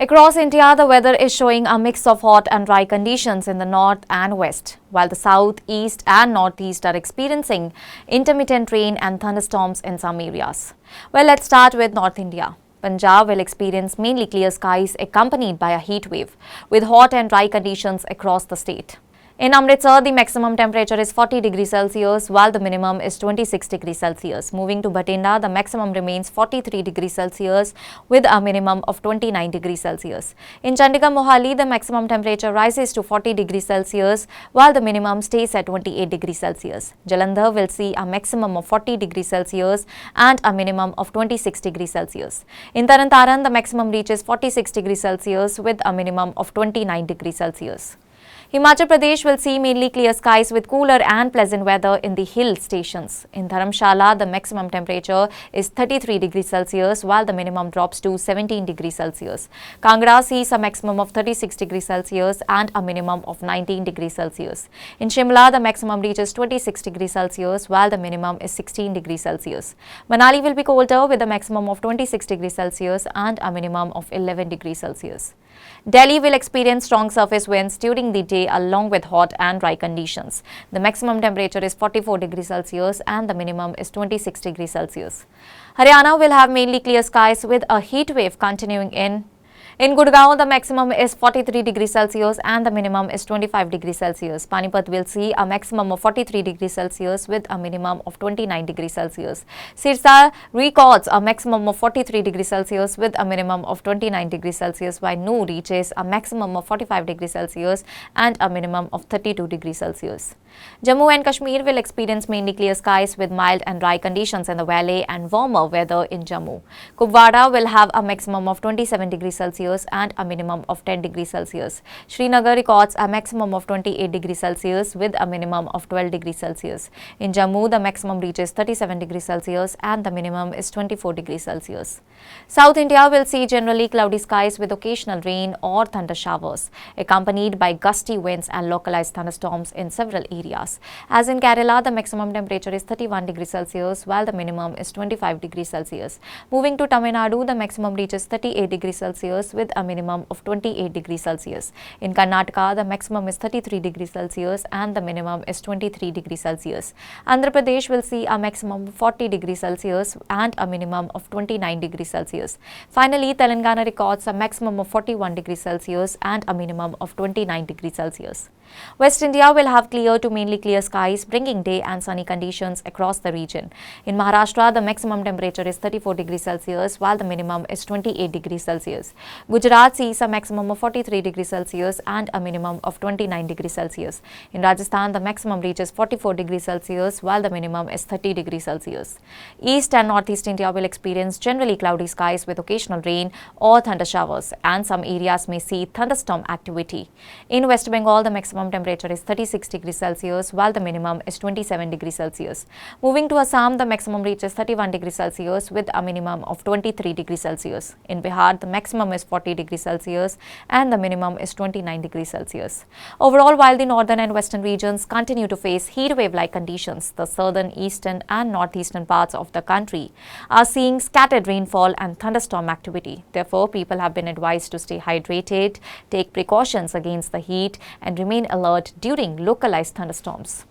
Across India, the weather is showing a mix of hot and dry conditions in the north and west, while the south, east and northeast are experiencing intermittent rain and thunderstorms in some areas. Well, let's start with North India. Punjab will experience mainly clear skies accompanied by a heat wave, with hot and dry conditions across the state. In Amritsar, the maximum temperature is 40 degrees Celsius, while the minimum is 26 degrees Celsius. Moving to Bathinda, the maximum remains 43 degrees Celsius, with a minimum of 29 degrees Celsius. In Chandigarh, Mohali, the maximum temperature rises to 40 degrees Celsius, while the minimum stays at 28 degrees Celsius. Jalandhar will see a maximum of 40 degrees Celsius and a minimum of 26 degrees Celsius. In Taran Taran, the maximum reaches 46 degrees Celsius, with a minimum of 29 degrees Celsius. Himachal Pradesh will see mainly clear skies with cooler and pleasant weather in the hill stations. In Dharamshala, the maximum temperature is 33 degrees Celsius, while the minimum drops to 17 degrees Celsius. Kangra sees a maximum of 36 degrees Celsius and a minimum of 19 degrees Celsius. In Shimla, the maximum reaches 26 degrees Celsius, while the minimum is 16 degrees Celsius. Manali will be colder with a maximum of 26 degrees Celsius and a minimum of 11 degrees Celsius. Delhi will experience strong surface winds during the day along with hot and dry conditions. The maximum temperature is 44 degrees Celsius and the minimum is 26 degrees Celsius. Haryana will have mainly clear skies with a heat wave continuing in Gurgaon, the maximum is 43 degrees Celsius and the minimum is 25 degrees Celsius. Panipat will see a maximum of 43 degrees Celsius with a minimum of 29 degrees Celsius. Sirsa records a maximum of 43 degrees Celsius with a minimum of 29 degrees Celsius, while Noor reaches a maximum of 45 degrees Celsius and a minimum of 32 degrees Celsius. Jammu and Kashmir will experience mainly clear skies with mild and dry conditions in the valley and warmer weather in Jammu. Kupwara will have a maximum of 27 degrees Celsius and a minimum of 10 degrees Celsius. Srinagar records a maximum of 28 degrees Celsius with a minimum of 12 degrees Celsius. In Jammu, the maximum reaches 37 degrees Celsius and the minimum is 24 degrees Celsius. South India will see generally cloudy skies with occasional rain or thunder showers, accompanied by gusty winds and localized thunderstorms in several areas. As in Kerala, the maximum temperature is 31 degrees Celsius while the minimum is 25 degrees Celsius. Moving to Tamil Nadu, the maximum reaches 38 degrees Celsius with a minimum of 28 degrees Celsius. In Karnataka, the maximum is 33 degrees Celsius and the minimum is 23 degrees Celsius. Andhra Pradesh will see a maximum of 40 degrees Celsius and a minimum of 29 degrees Celsius. Finally, Telangana records a maximum of 41 degrees Celsius and a minimum of 29 degrees Celsius. West India will have clear to mainly clear skies, bringing day and sunny conditions across the region. In Maharashtra, the maximum temperature is 34 degrees Celsius, while the minimum is 28 degrees Celsius. Gujarat sees a maximum of 43 degrees Celsius and a minimum of 29 degrees Celsius. In Rajasthan, the maximum reaches 44 degrees Celsius, while the minimum is 30 degrees Celsius. East and Northeast India will experience generally cloudy skies with occasional rain or thunder showers, and some areas may see thunderstorm activity. In West Bengal, the maximum temperature is 36 degrees Celsius, while the minimum is 27 degrees Celsius. Moving to Assam, the maximum reaches 31 degrees Celsius with a minimum of 23 degrees Celsius. In Bihar, the maximum is 40 degrees Celsius and the minimum is 29 degrees Celsius. Overall, while the northern and western regions continue to face heat wave-like conditions, the southern, eastern and northeastern parts of the country are seeing scattered rainfall and thunderstorm activity. Therefore, people have been advised to stay hydrated, take precautions against the heat and remain alert during localized thunderstorms.